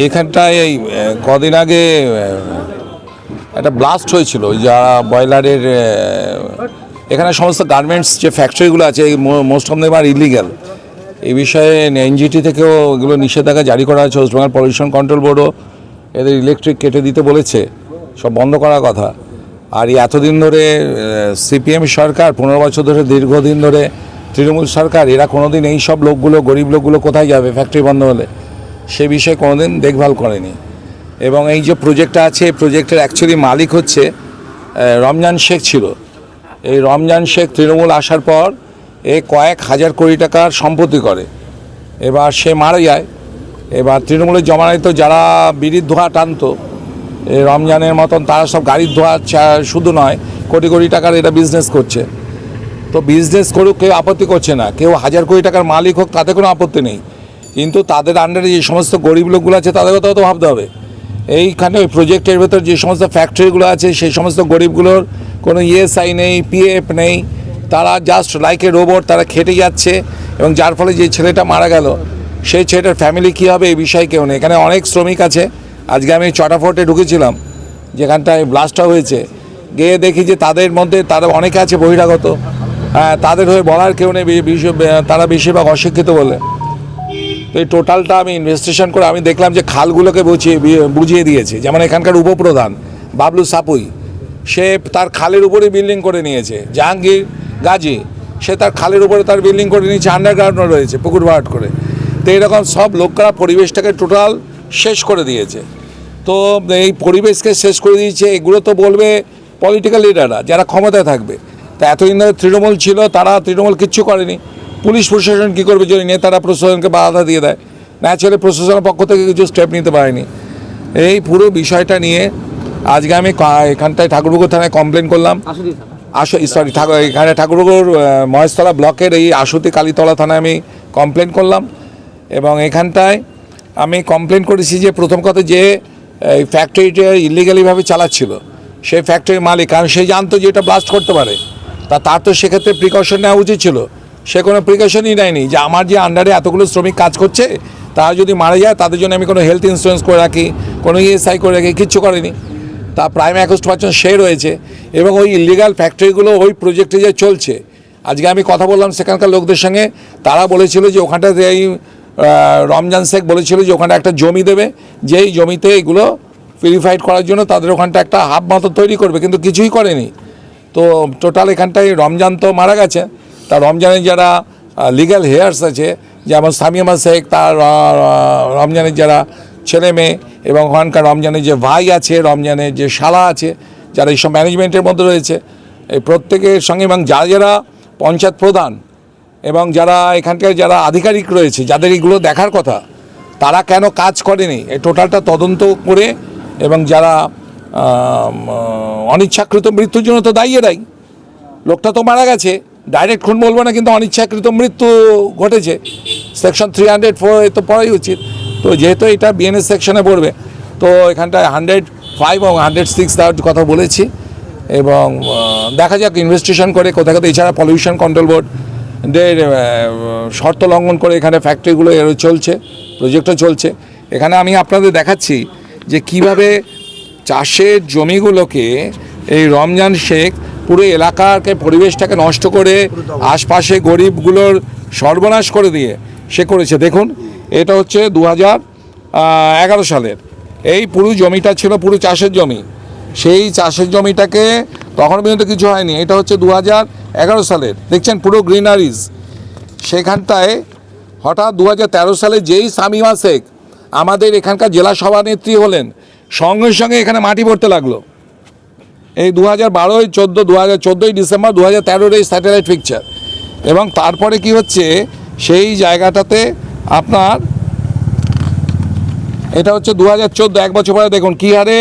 এখানটায় এই কদিন আগে একটা ব্লাস্ট হয়েছিল, যারা বয়লারের এখানে সমস্ত গার্মেন্টস যে ফ্যাক্টরিগুলো আছে most of them are illegal. এই বিষয়ে এনজিটি থেকেও এগুলো নিষেধাজ্ঞা জারি করা হয়েছে। ওয়েস্ট বেঙ্গল পলিউশন কন্ট্রোল বোর্ডও এদের ইলেকট্রিক কেটে দিতে বলেছে, সব বন্ধ করার কথা। আর এই এতদিন ধরে সিপিএম সরকার, 15 বছর ধরে দীর্ঘদিন ধরে তৃণমূল সরকার, এরা কোনোদিন এই সব লোকগুলো, গরিব লোকগুলো কোথায় যাবে ফ্যাক্টরি বন্ধ হলে, সে বিষয়ে কোনোদিন দেখভাল করেনি। এবং এই যে প্রজেক্টটা আছে, এই প্রজেক্টের অ্যাকচুয়ালি মালিক হচ্ছে রমজান শেখ ছিল। এই রমজান শেখ তৃণমূল আসার পর কয়েক হাজার কোটি টাকার সম্পত্তি করে। এবার সে মারা যায়। এবার তৃণমূলের জমানায় তো যারা বিড়ির ধোঁয়া টানতো রমজানের মতন, তারা সব গাড়ির ধোঁয়া শুধু নয়, কোটি কোটি টাকার এটা বিজনেস করছে। তো বিজনেস করুক, কেউ আপত্তি করছে না, কেউ হাজার কোটি টাকার মালিক হোক, তাতে কোনো আপত্তি নেই। কিন্তু তাদের আন্ডারে যে সমস্ত গরিব লোকগুলো আছে তাদের কথাও তো ভাবতে হবে। এইখানে ওই প্রজেক্টের ভেতর যে সমস্ত ফ্যাক্টরিগুলো আছে, সেই সমস্ত গরিবগুলোর কোনো ইএসআই নেই, পিএফ নেই, তারা জাস্ট লাইক এ রোবট, তারা খেটে যাচ্ছে। এবং যার ফলে যে ছেলেটা মারা গেল, সেই ছেলেটার ফ্যামিলি কী হবে এই বিষয়ে কেউ নেই। এখানে অনেক শ্রমিক আছে। আজকে আমি চটাফোর্টে ঢুকেছিলাম, যেখানটায় ব্লাস্টটা হয়েছে, গিয়ে দেখি যে তাদের মধ্যে তারা অনেকে আছে বহিরাগত। তাদের হয়ে বলার কেউ নেই, তারা বেশিরভাগ অশিক্ষিত বলে। তো এই টোটালটা আমি ইনভেস্টিগেশন করে আমি দেখলাম যে খালগুলোকে বুঝিয়ে দিয়েছে। যেমন এখানকার উপপ্রধান বাবলু সাপুই, সে তার খালের উপরে বিল্ডিং করে নিয়েছে। জাহাঙ্গীর গাজী, সে তার খালের উপরে তার বিল্ডিং করে নিয়েছে, আন্ডারগ্রাউন্ডও রয়েছে, পুকুর ভাট করে। তো এরকম সব লোকরা পরিবেশটাকে টোটাল শেষ করে দিয়েছে। তো এই পরিবেশকে শেষ করে দিয়েছে, এগুলো তো বলবে পলিটিক্যাল লিডাররা, যারা ক্ষমতায় থাকবে। তা এতদিন ধরে তৃণমূল ছিল, তারা তৃণমূল কিচ্ছু করেনি। পুলিশ প্রশাসন কী করবে যদি নেতারা প্রশাসনকে বাধা দিয়ে দেয়? ন্যাচারালি প্রশাসনের পক্ষ থেকে কিছু স্টেপ নিতে পারেনি। এই পুরো বিষয়টা নিয়ে আজকে আমি এখানটায় ঠাকুরপুকুর থানায় কমপ্লেন করলাম। এখানে ঠাকুরপুকুর মহেশতলা ব্লকের এই আশুতি কালীতলা থানায় আমি কমপ্লেন করলাম। এবং এখানটায় আমি কমপ্লেন করেছি যে প্রথম কথা, যে এই ফ্যাক্টরিটা ইলিগালিভাবে চালাচ্ছিল সেই ফ্যাক্টরির মালিক, কারণ সে জানতো যে এটা ব্লাস্ট করতে পারে, তার তো সেক্ষেত্রে প্রিকশন নেওয়া উচিত ছিল। সে কোনো প্রিকশনই নেয়নি যে আমার যে আন্ডারে এতগুলো শ্রমিক কাজ করছে, তারা যদি মারা যায় তাদের জন্য আমি কোনো হেলথ ইন্স্যুরেন্স করে রাখি, কোনো ইএসআই করে রাখি, কিচ্ছু করেনি। তা প্রাইম অ্যাকোস্ট পার্সন সে রয়েছে। এবং ওই ইলিগাল ফ্যাক্টরিগুলো ওই প্রজেক্টে যে চলছে, আজকে আমি কথা বললাম সেখানকার লোকদের সঙ্গে, তারা বলেছিল যে ওখানটাতে এই রমজান শেখ বলেছিল যে ওখানে একটা জমি দেবে, যেই জমিতে এগুলো পিউরিফাইড করার জন্য তাদের ওখানটা একটা হাব মতো তৈরি করবে, কিন্তু কিছুই করেনি। তো টোটাল এখানটায় রমজান তো মারা গেছে। তা রমজানের যারা লিগ্যাল হেয়ার্স আছে, যেমন সামিমা শেখ, তার রমজানের যারা ছেলে মেয়ে, এবং ওখানকার রমজানের যে ভাই আছে, রমজানের যে শালা আছে, যারা এইসব ম্যানেজমেন্টের মধ্যে রয়েছে, এই প্রত্যেকের সঙ্গে, এবং যারা যারা পঞ্চায়েত প্রধান এবং যারা এখানকার যারা আধিকারিক রয়েছে, যাদের এগুলো দেখার কথা, তারা কেন কাজ করেনি এই টোটালটা তদন্ত করে। এবং যারা অনিচ্ছাকৃত মৃত্যুর জন্য তো দায়ী এরাই। লোকটা তো মারা গেছে, ডাইরেক্ট খুন বলবো না, কিন্তু অনিচ্ছাকৃত মৃত্যু ঘটেছে, সেকশন 304 এ তো পড়াই উচিত। তো যেহেতু এটা বিএনএস সেকশনে পড়বে, তো এখানটায় 105 এবং 106 তার কথা বলেছি। এবং দেখা যাক ইনভেস্টিগেশন করে কোথায় কোথায়। এছাড়া পলিউশন কন্ট্রোল বোর্ডের শর্ত লঙ্ঘন করে এখানে ফ্যাক্টরিগুলো চলছে, প্রজেক্টও চলছে। এখানে আমি আপনাদের দেখাচ্ছি যে কিভাবে চাষের জমিগুলোকে এই রমজান শেখ পুরো এলাকাকে, পরিবেশটাকে নষ্ট করে, আশপাশে গরিবগুলোর সর্বনাশ করে দিয়ে সে করেছে। দেখুন, এটা হচ্ছে 2011 সালের। এই পুরো জমিটা ছিল পুরো চাষের জমি। সেই চাষের জমিটাকে তখন পর্যন্ত কিছু হয়নি। এটা হচ্ছে 2011 সালের, দেখছেন পুরো গ্রিনারিজ। সেখানটায় হঠাৎ 2013 সালে যেই সামিমা শেখ আমাদের এখানকার জেলা সভানেত্রী হলেন, সঙ্গে সঙ্গে এখানে মাটি পড়তে লাগলো। এই 2014 ডিসেম্বর 2013 এই স্যাটেলাইট পিকচার। এবং তারপরে কি হচ্ছে, সেই জায়গাটাতে আপনার এটা হচ্ছে 2014, এক বছর পরে দেখুন কী হারে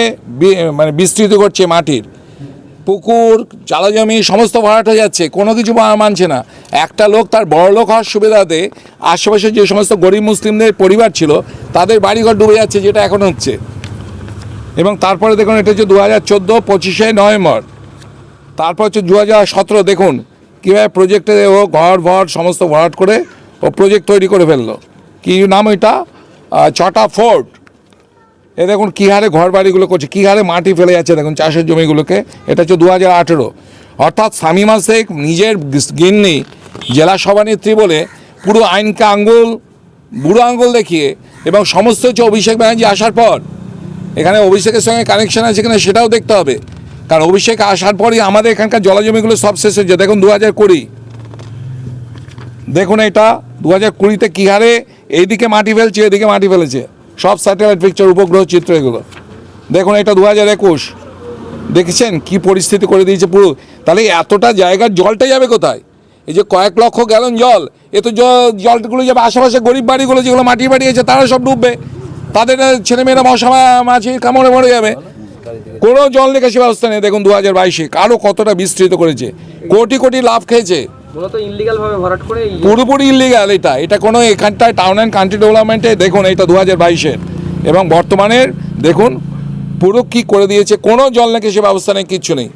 মানে বিস্তৃত করছে মাটির, পুকুর, চালা জমি সমস্ত ভরাট হয়ে যাচ্ছে, কোনো কিছু মানছে না। একটা লোক তার বড় লোক হওয়ার সুবিধাতে আশেপাশে যে সমস্ত গরিব মুসলিমদের পরিবার ছিল, তাদের বাড়িঘর ডুবে যাচ্ছে, যেটা এখন হচ্ছে। এবং তারপরে দেখুন, এটা হচ্ছে 2014 25শে নভেম্বর। তারপর হচ্ছে 2017, দেখুন কীভাবে প্রজেক্টে ও ঘর সমস্ত ভরাট করে ও প্রজেক্ট তৈরি করে ফেললো। কি নাম এটা, ছটা ফোর্ট। এ দেখুন কী হারে ঘর বাড়িগুলো করছে, কী হারে মাটি ফেলে যাচ্ছে দেখুন চাষের জমিগুলোকে। এটা হচ্ছে 2018। অর্থাৎ শামীমা শেখ নিজের গিন্নি জেলা সভানেত্রী বলে পুরো আইনকে বুড়ো আঙ্গুল দেখিয়ে, এবং সমস্ত হচ্ছে অভিষেক ব্যানার্জি আসার পর। এখানে অভিষেকের সঙ্গে কানেকশন আছে কিনা সেটাও দেখতে হবে, কারণ অভিষেক আসার পরই আমাদের এখানকার জলাজমিগুলো সব শেষ হয়েছে। দেখুন 2020, দেখুন এটা 2020-তে কী হারে এইদিকে মাটি ফেলছে, এদিকে মাটি ফেলেছে, সব স্যাটেলাইট পিকচার, উপগ্রহ চিত্র এগুলো। দেখুন এটা 2021, দেখেছেন কি পরিস্থিতি করে দিয়েছে পুরো। তাহলে এতটা জায়গার জলটা যাবে কোথায়? এই যে কয়েক লক্ষ গ্যালন জল, এ তো জলগুলো যাবে আশেপাশে গরিব বাড়িগুলো যেগুলো মাটি বাড়ি আছে তারা সব ডুববে, তাদের ছেলেমেয়েরা মশা মাছি কামড়ে মরে যাবে। কোনো জল নিকাশি ব্যবস্থা নেই। দেখুন 2022-এ আরও কতটা বিস্তৃত করেছে, কোটি কোটি লাভ খেয়েছে, পুরোপুরি ইলিগাল। এটা কোনো এখানটায় টাউন অ্যান্ড কান্ট্রি ডেভেলপমেন্টে দেখুন এটা 2022-এর, এবং বর্তমানের দেখুন পুরো কি করে দিয়েছে, কোনো জল নিকাশি ব্যবস্থা নেই, কিচ্ছু নেই,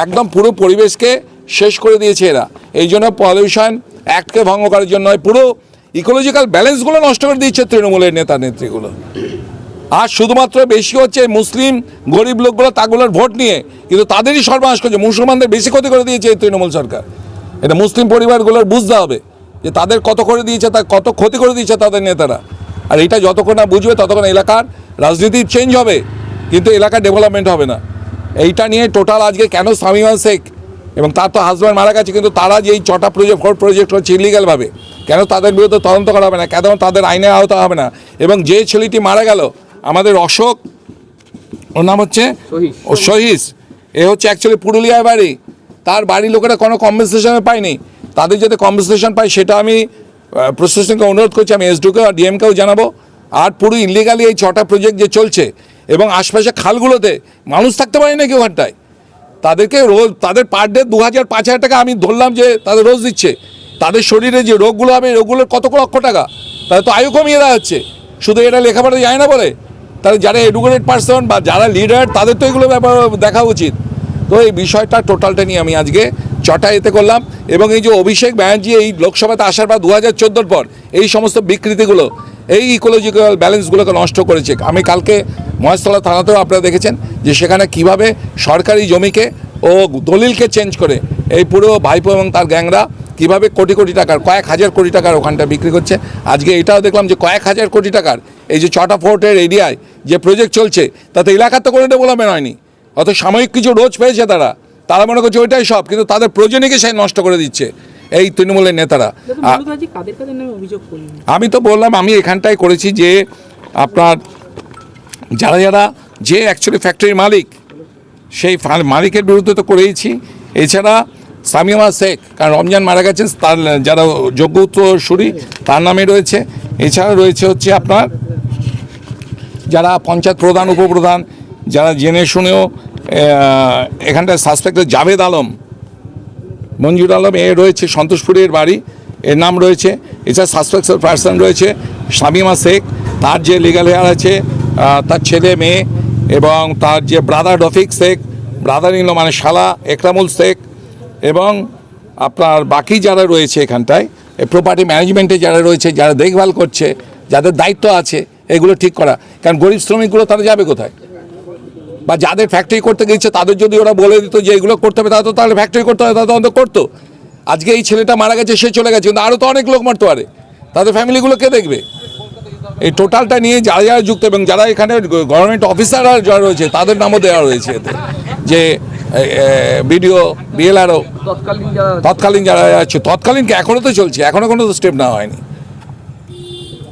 একদম পুরো পরিবেশকে শেষ করে দিয়েছে এরা। এই জন্য পলিউশন অ্যাক্টকে ভঙ্গ করার জন্য পুরো ইকোলজিক্যাল ব্যালেন্সগুলো নষ্ট করে দিচ্ছে তৃণমূলের নেতা নেত্রীগুলো। আর শুধুমাত্র বেশি হচ্ছে মুসলিম গরিব লোকগুলো, তাগুলোর ভোট নিয়ে, কিন্তু তাদেরই সর্বনাশ করছে, মুসলমানদের বেশি ক্ষতি করে দিয়েছে এই তৃণমূল সরকার। এটা মুসলিম পরিবারগুলোর বুঝতে হবে যে তাদের কত করে দিয়েছে, কত ক্ষতি করে দিয়েছে তাদের নেতারা। আর এটা যতক্ষণ না বুঝবে ততক্ষণ এলাকার রাজনীতি চেঞ্জ হবে, কিন্তু এলাকার ডেভেলপমেন্ট হবে না। এইটা নিয়ে টোটাল আজকে কেন শামীমা শেখ এবং তার তো হাজব্যান্ড মারা গেছে, কিন্তু তারা যে এই 6টা প্রজেক্ট হচ্ছে ইলিগালভাবে, কেন তাদের বিরুদ্ধে তদন্ত করা হবে না, কেন তাদের আইনে আওতা হবে না? এবং যে ছেলেটি মারা গেল আমাদের অশোক, ওর নাম হচ্ছে শহীদ, এ হচ্ছে অ্যাকচুয়ালি পুরুলিয়ার বাড়ি, তার বাড়ির লোকেরা কোনো কম্পেনসেশনে পায়নি। তাদের যাতে কম্পেনসেশন পায় সেটা আমি প্রশাসনকে অনুরোধ করছি, আমি এসডিওকে আর ডিএমকেও জানাবো। আর পুরো ইলিগালি এই 6টা প্রজেক্ট যে চলছে, এবং আশপাশে খালগুলোতে মানুষ থাকতে পারে না কেউ ঘাটটায়, তাদেরকে রোজ তাদের পার ডে 2000-5000 টাকা আমি ধরলাম যে তাদের রোজ দিচ্ছে। তাদের শরীরে যে রোগগুলো হবে, রোগগুলোর কত লক্ষ টাকা, তাদের তো আয়ু কমিয়ে দেওয়া হচ্ছে। শুধু এটা লেখাপড়া যায় না বলে, তাহলে যারা এডুকেটেড পার্সন বা যারা লিডার তাদের তো এগুলো ব্যাপার দেখা উচিত। তো এই বিষয়টা টোটালটা নিয়ে আমি আজকে 6টা এতে করলাম। এবং এই যে অভিষেক ব্যানার্জি এই লোকসভাতে আসার পর 2014-র পর এই সমস্ত বিকৃতিগুলো, এই ইকোলজিক্যাল ব্যালেন্সগুলোকে নষ্ট করেছে। আমি কালকে মহেশতলা থানাতেও আপনারা দেখেছেন যে সেখানে কিভাবে সরকারি জমিকে ও দলিলকে চেঞ্জ করে এই পুরো ভাইপো এবং তার গ্যাংরা কীভাবে কোটি কোটি টাকার, কয়েক হাজার কোটি টাকার ওখানটা বিক্রি করছে। আজকে এটাও দেখলাম যে কয়েক হাজার কোটি টাকার এই যে 6টা ফোর্টের এরিয়ায় যে প্রজেক্ট চলছে, তাতে এলাকার তো কোনো ডেভেলপমেন্ট হয়নি, অত সাময়িক কিছু রোজ পেয়েছে তারা মনে করছে ওইটাই সব, কিন্তু তাদের প্রয়োজনীয়কে সে নষ্ট করে দিচ্ছে এই তৃণমূলের নেতারা। আমি তো বললাম আমি এখানটায় করেছি যে আপনার যারা যে অ্যাকচুয়ালি ফ্যাক্টরির মালিক, সেই মালিকের বিরুদ্ধে তো করেইছি। এছাড়া শামীমা শেখ, কারণ রমজান মারা গেছেন, তার যারা যোগ্য উত্তরসূরি তার নামে রয়েছে। এছাড়া রয়েছে হচ্ছে আপনার যারা পঞ্চায়েত প্রধান, উপপ্রধান, যারা জেনে শুনেও এখানটায় সাসপেক্টেড জাভেদ আলম, মঞ্জুর আলম, এ রয়েছে সন্তোষপুরের বাড়ি, এর নাম রয়েছে। এছাড়া সাসপেক্টেড পার্সন রয়েছে শামীমা শেখ, তার যে লিগাল হেয়ার আছে, তার ছেলে মেয়ে, এবং তার যে brother Rafiq Sheikh, brother in law মানে শালা একরামুল শেখ, এবং আপনার বাকি যারা রয়েছে এখানটায় প্রপার্টি ম্যানেজমেন্টে যারা রয়েছে, যারা দেখভাল করছে, যাদের দায়িত্ব আছে এগুলো ঠিক করা। কারণ গরিব শ্রমিকগুলো তারা যাবে কোথায়? বা যাদের ফ্যাক্টরি করতে গিয়েছে তাদের যদি ওরা বলে দিত যে এগুলো করতে হবে, তারা তো তাহলে ফ্যাক্টরি করতে হবে, তারা তো করতো। আজকে এই ছেলেটা মারা গেছে, সে চলে গেছে, কিন্তু আরও তো অনেক লোক মারতে পারে, তাদের ফ্যামিলিগুলো কে দেখবে? এই টোটালটা নিয়ে যারা যুক্ত, এবং যারা এখানে গভর্নমেন্ট অফিসাররা যারা রয়েছে তাদের নামও দেওয়া রয়েছে এতে, যে বিডিও, বিএলআরও, তৎকালীন যারা আছে, তৎকালীন এখনও তো চলছে, এখনও কোনো স্টেপ নেওয়া হয়নি।